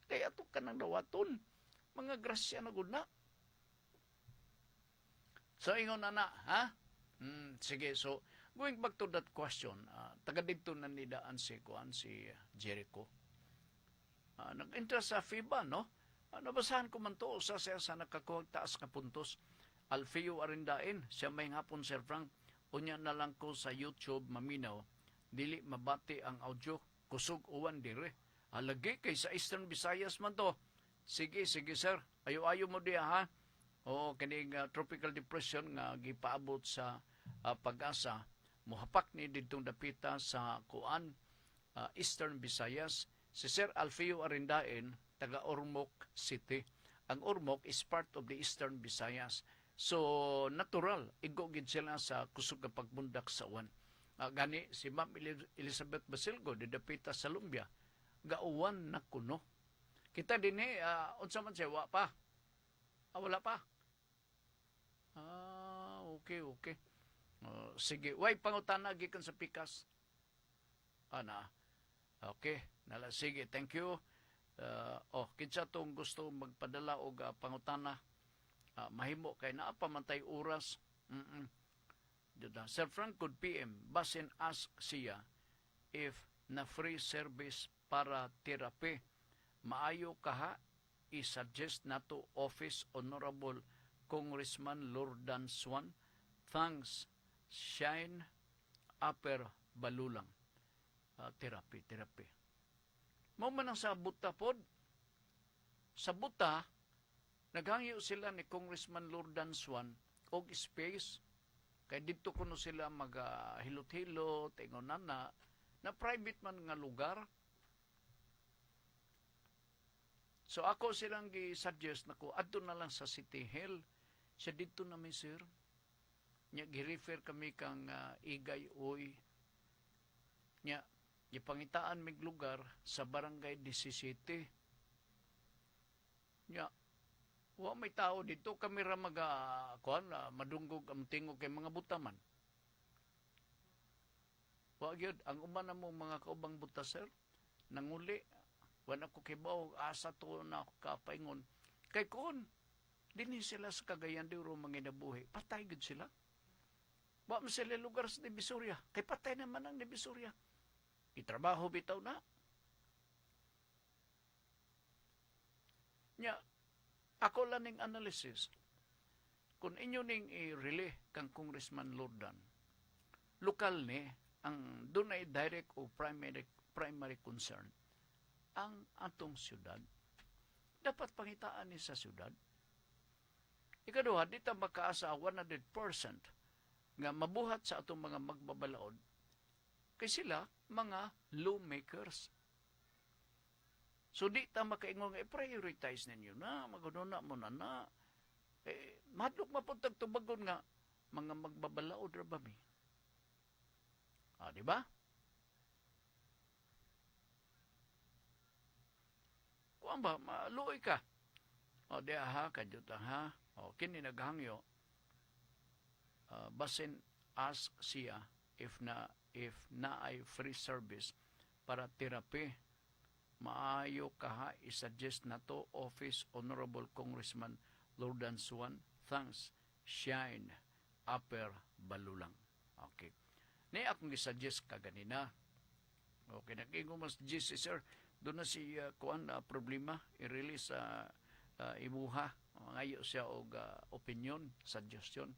Kaya ato ka ng dawaton. Mga grasya na gud na. So ingon na ha? Sige, so going back to that question, taga dito na nidaan si Jericho. Nag-interest sa FIBA, no? Nabasahan ko man to sa nakakuha taas ka puntos. Alfeo Arindain, siya may hapon Sir Frank. Unya na lang ko sa YouTube maminaw, dili mabati ang audio, kusog uwan dire. Lagi kay sa Eastern Visayas man to. Sige sir, ayo-ayo mo diha ha. O kining tropical depression nga gipaabot sa Pag-asa, muhapak ni didtong dapita sa Eastern Visayas. Si Sir Alfeo Arindain, taga Ormoc City. Ang Ormoc is part of the Eastern Visayas. So, natural, igogid sila sa kusog nga pagbundak sa uwan. Gani, si Ma'am Elizabeth Basilgo, didapita sa Lumbia, gauwan na kuno. Kita din unsa man siya, wala pa. Okay. Sige, way pangutana gikan sa pikas. Okay, nala sige, thank you. Kinsa tong gusto magpadala og pangutana, mahimo kay naa pa man tay oras. Sir Frank could PM basin ask siya if na free service para therapy. Maayo kaha i-suggest nato Office Honorable Congressman Lordan Swan. Thanks, Shine Upper Balulang. Therapy. Mao man ang sa buta pod. Sa buta, naghangyo sila ni Congressman Lordan Swan og space. Kay dito kuno sila hilot-hilot, ingonan na private man nga lugar. So ako silang gi-suggest nako adto na lang sa City Hall. Siya dito na may sir. Nya gi-refer kami kang Igay Oy. Nya gipangitaan mig lugar sa Barangay 17. Nya wa may tao dito kami ra madunggog ang tingog kay mga butaman. Wa gyud ang uban namo mga kaubang buta sir nanguli wan ako kibaw asa to na kapaingon kay kun dinhi sila sa Cagayan de Oro manginabuhi patay gud sila. Wa man sila lugar sa Divisoria kay patay naman ang Divisoria. Itrabaho bitaw na. Nya, ako lang ning analysis. Kung inyo ning i-relay kang Congressman Lordan, lokal ni, ang doon ay direct o primary concern, ang atong syudad. Dapat pangitaan ni sa syudad. Ikaduha, di ta makaasa 100% nga mabuhat sa atong mga magbabalaod kay sila mga lawmakers. So di ta makaingon nga i-prioritize ninyo na magununa mo na madlok mapuntag tubagon nga mga magbabalaod ra ba mi. Di ba? Kuan ba maluoy ka? Di ha kadyo ta ha. Kini naghangyo. Basin ask siya if na ay free service para therapy, maayo kaha i-suggest na to Office Honorable Congressman Lordan Swan. Thanks, Shine Upper Balulang. Okay. Ni akong i-suggest kaganina. Okay, nag-ingo mas GC sir, doon na si kuan problema i-release sa imuha. Ngayo siya og opinion, suggestion.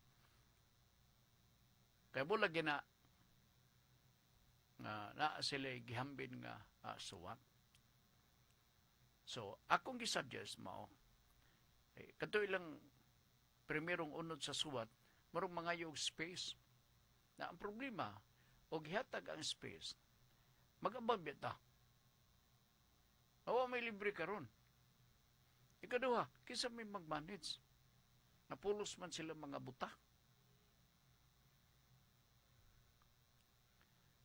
Kaya mo lagi na sila gihambin nga suwat. So, akong gisuggest mao, kato ilang primerong unod sa suwat, marong mga yung space. Na ang problema, o gihatag ang space, mag-abang bita. Awa may libre karon. Ikaduha, kisa may mag-manage. Napulos man sila mga buta.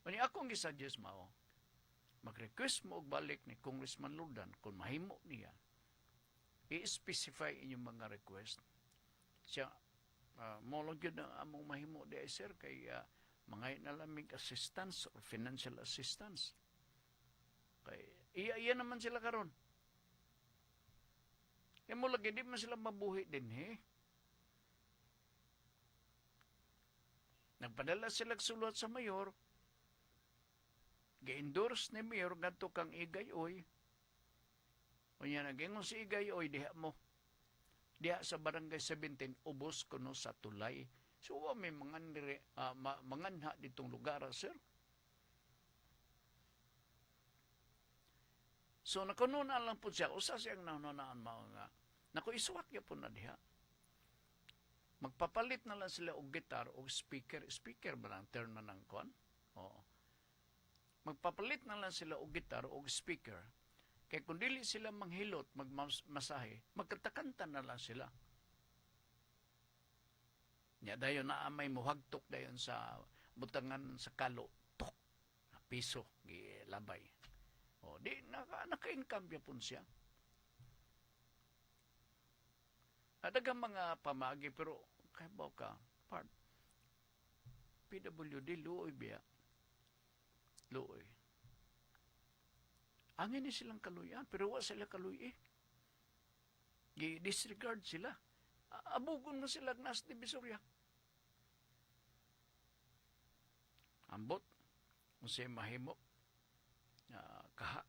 Kani akong gisuggest mao, mag-request mo og balik ni Congressman Lordan kung mahimo niya. I-specify inyong mga request. Siya, mo lang yun ang among mahimo di ay sir, kay mga inalamig assistance or financial assistance. Kay, iya naman sila karon. Kaya mo lagi, di man sila mabuhi din, Nagpadala sila sulot sa mayor, gi-endorse ni Mayor ngadto kang Igay Oy. Unya nagingon si Igay Oy diha mo. Diha sa Barangay 17 ubos kuno sa tulay. So may manganha ditong lugar, sir. So nakununa lang po siya usa siyang nanunaan mao nga. Naku isuwat ya po na diha. Magpapalit na lang sila og gitar o speaker. Speaker ba lang term na ng kon? Oo. Magpapalit na lang sila og gitar o speaker. Kaya kung dili sila manghilot, magmasahe, magkatakanta na lang sila. Nya dayon na may muhagtok dayon sa butangan sa kalo. Tok! Piso, gilabay. O, di, naka-income ya pun siya. Adagang mga pamagi, pero kaya ba ka, part, PWD, luoy biya. Luoy. Angin ni silang kaluyan, pero wa sila kaluyi. Disregard sila. Abugon na sila nas divisorya. Ambot, kung siya mahimo, kaha.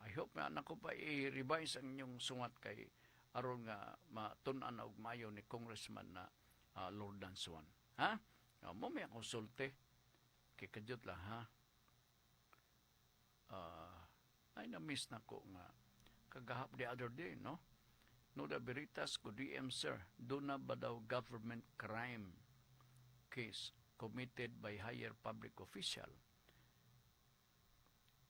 I hope nga nako pa i-revise ang inyong sungat kay aron nga matun-an og mayo ni Congressman na Lord Dansuan. Ha? Mo may konsulte. Kay kadyot lang, ha? Ay na-miss na ko nga kagahap the other day, no? Nuda Veritas, good DM, sir. Do na ba daw government crime case committed by higher public official?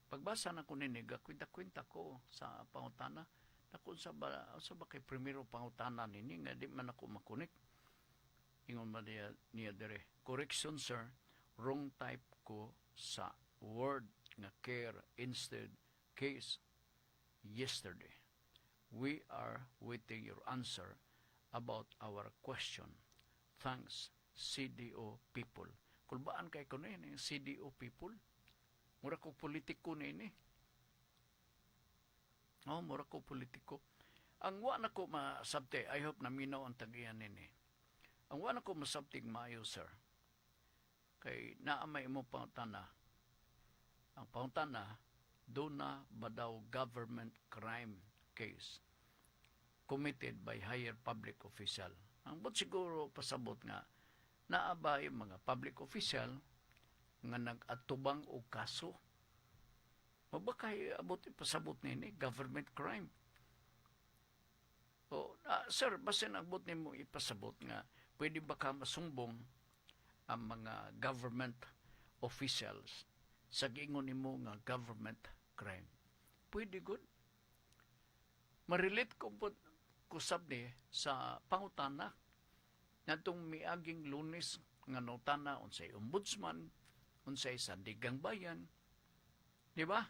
Pagbasa na ko niniga, kwenta-kwenta ko sa pangutana, na kung sa ba kay primero pangutana nini, nga di man ako makunik. Ingon man niya dire, correction sir, wrong type ko sa word nga care instead case yesterday. We are waiting your answer about our question. Thanks, CDO people. Kulbaan kay ko na yun, CDO people. Mura ko politiko na ini. Mura ko politiko. Ang wa na ko masabte, I hope na minaw ang tagiyan nini. Ang wa na ko masabting maayo, sir. Kay naamay mo pangutana. Ang pangutana, do na ba daw government crime case committed by higher public official? Ang but siguro pasabot nga, naaba yung mga public official nga nag-atubang o kaso. O ba kay abot pasabot nini government crime? O, sir, basin abot nimo ipasabot nga pwede ba ka masumbong ang mga government officials sa giingon nimo nga government crime? Pwede good. Marelate ko po kusab ni sa pangutana natong miaging Lunes nga notana unsay ombudsman, unsay sandigang bayan, di ba?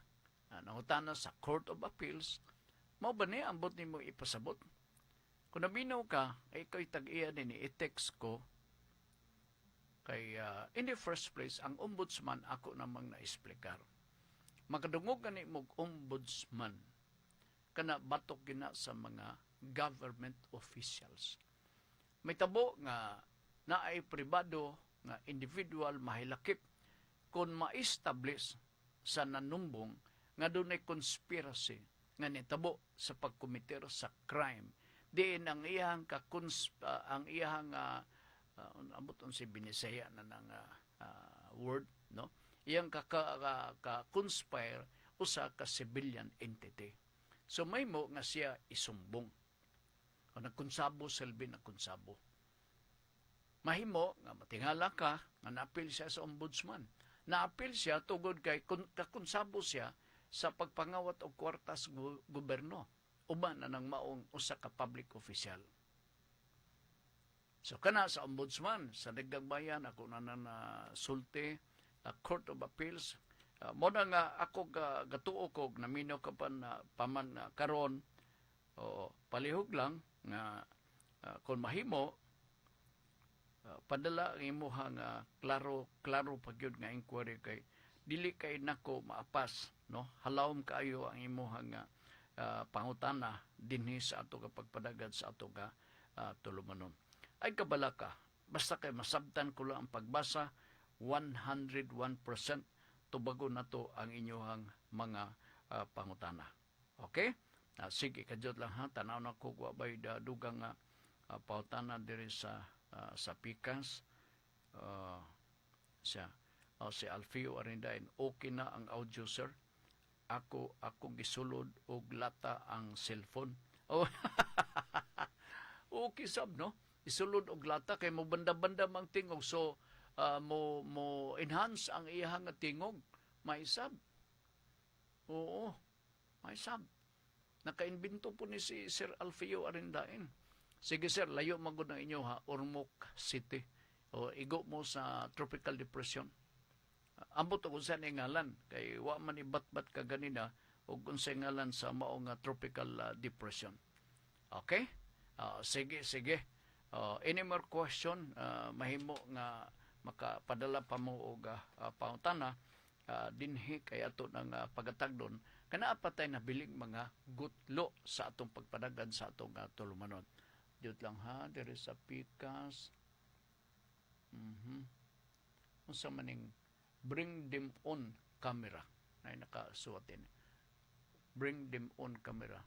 Nangutana sa Court of Appeals, mao ba ni ambot nimo ipasabot? Kung naminaw ka, ay ikaw tag-iya din i-text ko kay in the first place, ang ombudsman ako namang na-explicar. Makadungog gani mo ombudsman kana batok gina sa mga government officials. May tabo nga naay pribado nga individual mahilakip kung ma-establish sa nanumbong nga dunay conspiracy nga nitabo sa pagkomiter sa crime. Diin ang iyang ang iyang abuton si binisaya na ng word, no? Iyang ka-conspire usa ka civilian entity. So may mo nga siya isumbong. O nagkonsabo, selbi nagkonsabo. Mahimo nga matingala ka nga naapil siya sa ombudsman. Naapil siya tugod kay kakonsabo siya sa pagpangawat og kwartas gobyerno. Uban na ng maong usa ka public official. So kana sa ombudsman sa Daghang Bayan ako na sulti Court of Appeals. Mo na nga ako gatuo ko naminaw ka pa na paman karon o palihog lang nga kung mahimo padala ang imuhang klaro pagyud nga inquiry kay dili kay nako maapas, no? Halawom kaayo ang imuhang pangutana dinhi sa ato ka pagpadagad sa ato ka tulumanon. Ay kabala ka, basta kay masabtan ko lang ang pagbasa, 101% tubago na to ang inyong mga pangutana. Okay? Sige, kadyot lang ha, tanaw na ko wabay dugang pangutana diri sa Pikas. Si Alfio Arindain, okay na ang audio, sir. Ako gisulod og lata ang cellphone. Oh, okay sab, no? Isulod og lata kay mo banda-banda mang tingog, so mo enhance ang iyang tingog, maisab. Oo, maisab. Naka-invento po ni si Sir Alfio Arindain. Sige sir, layo magod ng inyo ha, Ormoc City. O igo mo sa tropical depression. Ambot o kung saan ngalan, kay wa man ibat-bat ka ganina, o kung saan ngalan sa maong tropical depression. Okay? Sige. Any more question? Mahimo nga makapadala pa mo og pangutana dinhi kay ato ng pagatagdon Kana patay na biling mga gutlo sa atong pagpadagan sa atong tulumanon. Diyot lang ha, there is a pikas. Unsa maning bring them on camera. Ay nakasuwatin. Bring them on camera.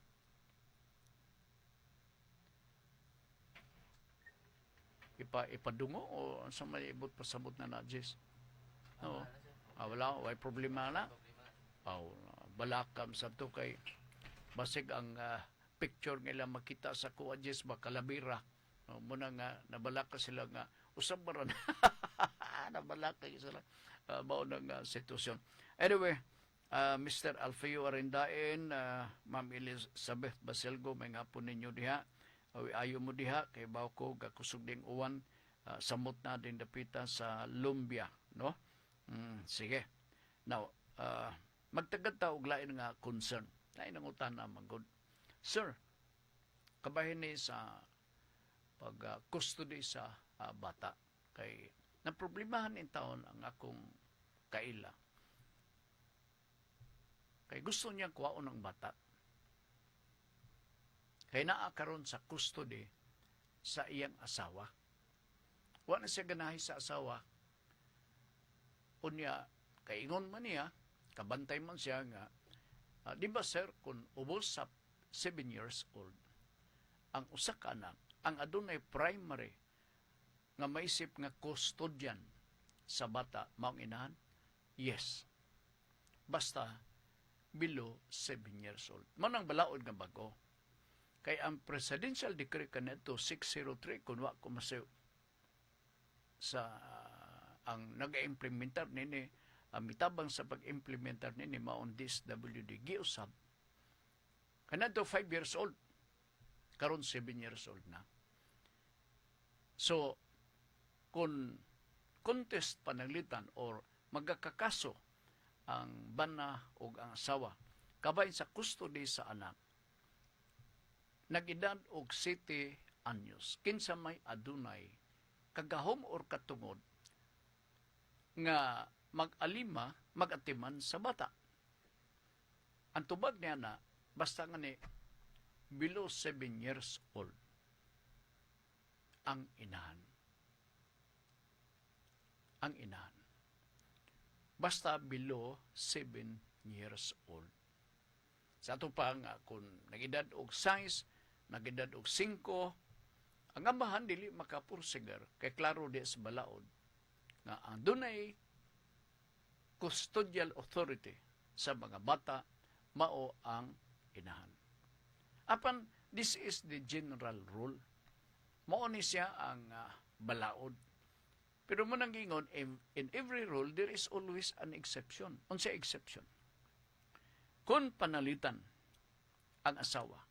Ipadungo o sa may ibot pasabot na Jis? Oo. Wala, may problema na. Balakam sa to kay basig ang picture nila makita sa kuha Jis ba kalabira. Muna nga nabalaka sila nga usab ba ron. Nabalaka sila. Mao nang sitwasyon. Anyway, Mr. Alfeo Arindain, Ma'am Elizabeth Baselgo, may ngapon ninyo diha. Ayo mo diha kay baw ko gakusog ding uwan samot na din dapita sa Lumbia, no? Sige. Now, magtagad ta og lain nga concern. Lain ang utana magod. Sir, kabahin ni sa pag custody sa bata kay na problemahan in taon ang akong kaila. Kay gusto niya kuwaon ang bata. Kay naa karon sa custody sa iyang asawa. Wa na siya ganahi sa asawa. Unya, kay ingon man niya, kabantay man siya nga, di ba sir, kung ubos sa 7 years old, ang usa ka anak, ang adunay primary nga maisip nga custodian sa bata, maong inahan? Yes. Basta below 7 years old. Manang balaod nga bago. Kay ang presidential decree kanito 603 kung wa ko masayo sa ang nag-implementar nini mitabang sa pag-implementar nini maon DSWD giusab kanadto 5 years old karon 7 years old na. So kung contest pananglitan or magkakaso ang bana o ang asawa kabahin sa custody sa anak nag-edad og 7 anyos kinsa may adunay kagahom or katungod nga mag-alima mag-atiman sa bata. Ang tubag niya na basta nga ni below 7 years old ang inahan. Ang inahan. Basta below 7 years old. Sa ato pa nga kung nag-edad og 6 nagedad og 5 ang amahan dili makapursigar kay klaro di sa balaod nga ang dunay custodial authority sa mga bata mao ang inahan. Apan this is the general rule. Mao ni siya ang balaod. Pero mo nang gingon in every rule there is always an exception. Unsa exception? Kung panalitan ang asawa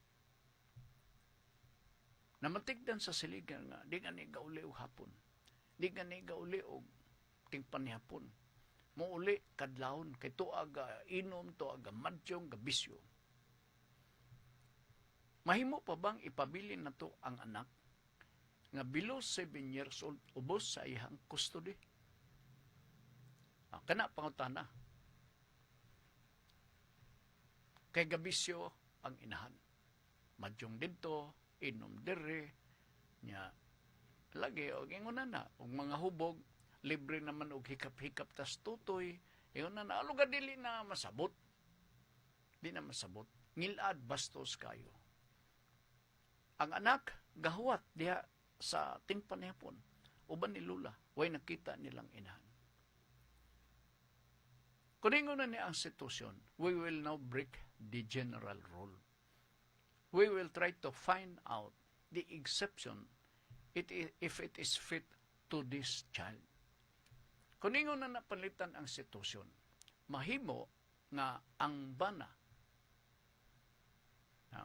namatigdan sa siligan nga, di nga ni gauli o hapon. Di nga ni gauli o tingpan ni hapon. Muuli kadlawon, kay tuag inom, tuag madjong, gabisyo. Mahimo pa bang ipabilin na to ang anak nga below 7 years old ubos sa iyang custody? Kana pangutana. Kay gabisyo ang inahan. Madjong dito, inom dere nya lagi og ingon na og mga hubog libre naman og hikap-hikap tas tutoy ingon na alugad dili na masabot ngilad bastos kayo ang anak gahuwat diha sa tingpan hapon uban ni lula way nakita nilang inahan. Kung ingon na ni ang sitwasyon, we will now break the general rule. We will try to find out the exception if it is fit to this child. Kung ingon na napalitan ang sitwasyon, mahimo nga ang bana,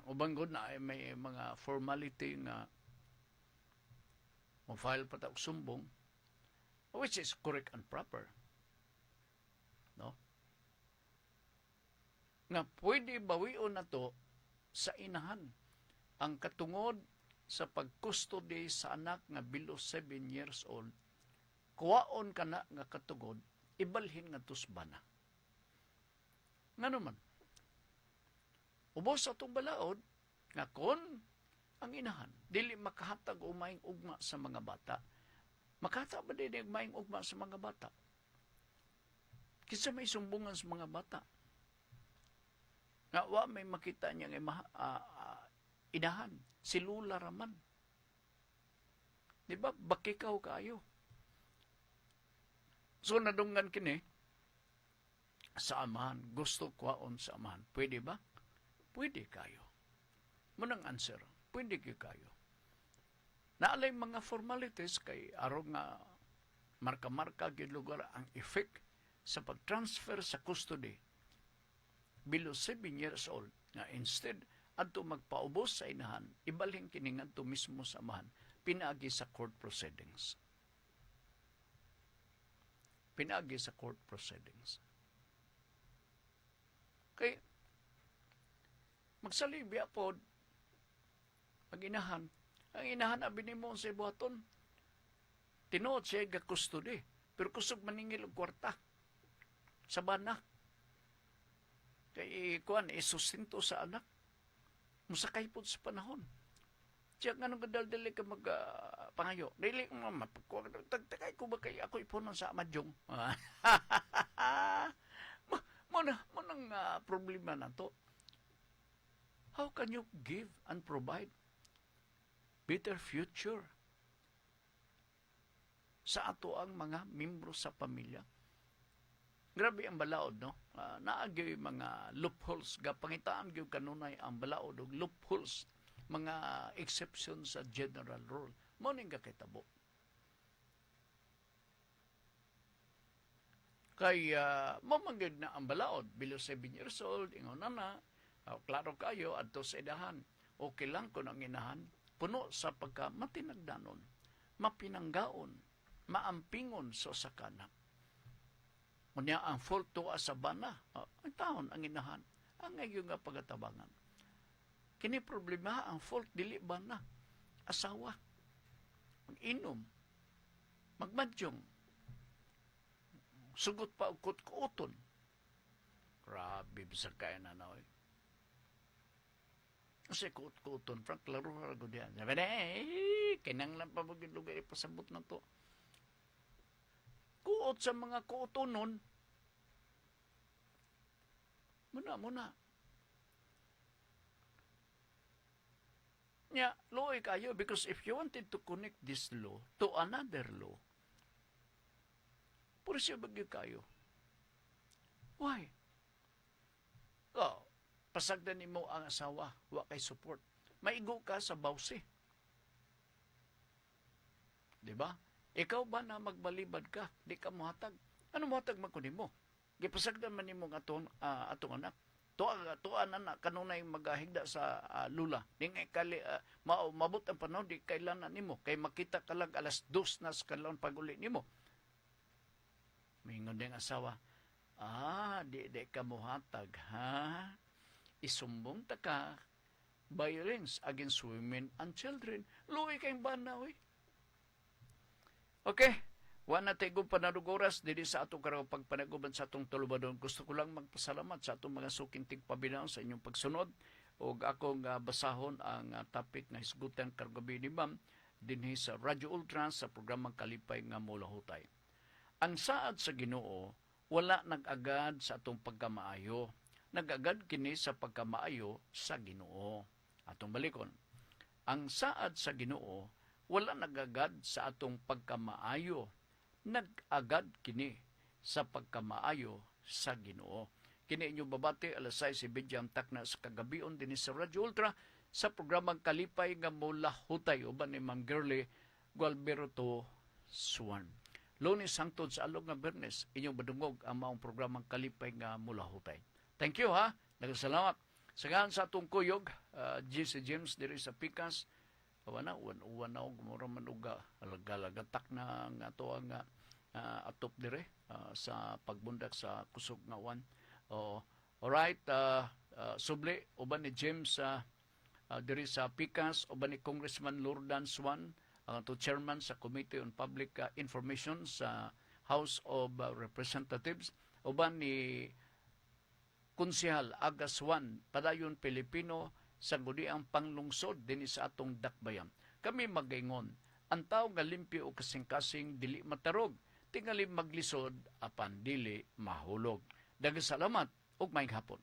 ubang good na may mga formality nga ma-file pa og sumbong, which is correct and proper. No? Nga pwede bawion na to sa inahan ang katungod sa pagkustody sa anak nga below 7 years old kuwaon kana nga katungod ibalhin nga tusbana nga naman Ubos sa itong balaod, nga kon ang inahan, dili makahatag o maing ugma sa mga bata. Makahatag ba din maing ugma sa mga bata? Kinsa may sumbungan sa mga bata? Nga wa may makita niya inahan, si Lula raman. Di ba? Bakikaw kayo. So, nadunggan kini, sa amahan, gusto kwaon sa amahan. Pwede ba? Pwede kayo. Munang answer, pwede kayo. Naalay mga formalities kay arong nga marka-marka gyud lugar ang effect sa pag-transfer sa custody below 7 years old nga instead adto magpaubos sa inahan, ibalhin kini ngadto mismo sa amahan, pinaagi sa court proceedings. Pinaagi sa court proceedings. Kay magsalibya po mag-inahan. Ang inahan abin mo sa ibuhaton. Tinuod siya ga-custody. Pero kusog maningil og kwarta. Sa bana. Kay kuan isustinto sa anak. Musakay po sa panahon. Siya nga nung kadaldali ka pangayo. Dili ko mapagkuha. Tagtakay ko ba kay ako ipunan sa amadyong? Manang problema na to. How can you give and provide better future sa ato ang mga membro sa pamilya? Grabe ang balaod, no? Naagyo yung mga loopholes. Gapangitaan yung kanunay ang balaod o loopholes. Mga exceptions sa general rule. Mauning kakitabo. Kaya, mamanggid na ang balaod. Below 7 years old, ingon na, klaro kayo, adto sa idahan. Okay lang kung ang inahan, puno sa pagka-matinagdanon, mapinanggaon, maampingon sa sakanak. Unya ang fault to sa bana, ang taon ang inahan, ang ngayon nga pagatabangan. Kini problema ang fault dili bana, asawa, mag-inom, magmadyong, sugot pa og kuton. Grabe sa kaya na na. Kasi kuton, Frank, laro ko diyan. Sabi na, kinang lang pa mag-lugar ipasabot na to. Kuot sa mga kuotonon, muna. Nya, looy kayo, because if you wanted to connect this law to another law, puro siya bagyo kayo. Why? Pasagdan nimo ang asawa, wa kay support. Maigo ka sa bawsi. Diba? Ikaw ba na magbalibad ka? Di ka muhatag. Ano muhatag man kunin mo? Gipasagdan man nimo atong anak. Tuan na kanunay maghigda sa lula. Di nga kali mabot ang panahon di kailan nimo kay makita ka lang alas 2 na sa kalon pag-uli nimo. Mingon ding asawa, di ka muhatag, ha? Isumbong ta ka, violence against women and children. Luwi kayong bana, oy. Okay, wala na tayo panadugoras dili sa atong karang pagpanaguban sa atong tulubadon. Gusto ko lang magpasalamat sa atong mga sukintig pabinaw sa inyong pagsunod o akong basahon ang topic na hisgutan kargabi ni Ma'am dinhi sa Radyo Ultra sa programang Kalipay nga Mulahutay. Ang saad sa Ginoo wala nag-agad sa atong pagkamaayo. Nag-agad kini sa pagkamaayo sa Ginoo. Atong balikon. Ang saad sa Ginoo wala nag-agad sa atong pagkamaayo. Nag-agad kini sa pagkamaayo sa Ginoo. Kini inyong babati alas 6:30 takna sa kagabion dinhi sa Radyo Ultra sa programang Kalipay nga Mulahutay uban ni Ma'am Girlie Gualberto Suwan. Lunes hangtod sa alog nga Biyernes inyong badungog ang maong programang Kalipay nga Mulahutay. Thank you ha. Nagsalamat. Sagahan sa atong kuyog, GC James diri sa Pikas. Uwan na gumura man uga alagalagatak na nga to ang atop dire sa pagbundak sa kusog nga uwan. Alright, subli uban ni James diri sa Pikas, uban ni Congressman Lordan Swan, ang to chairman sa Committee on Public Information sa House of Representatives, uban ni Konsehal Agaswan, padayon Pilipino, sa gudi ang panglungsod din sa atong dakbayan. Kami magaingon, ang tao nga limpyo o kasing-kasing dili matarog, tingali maglisod apan dili mahulog. Daghang salamat ug maayong hapon.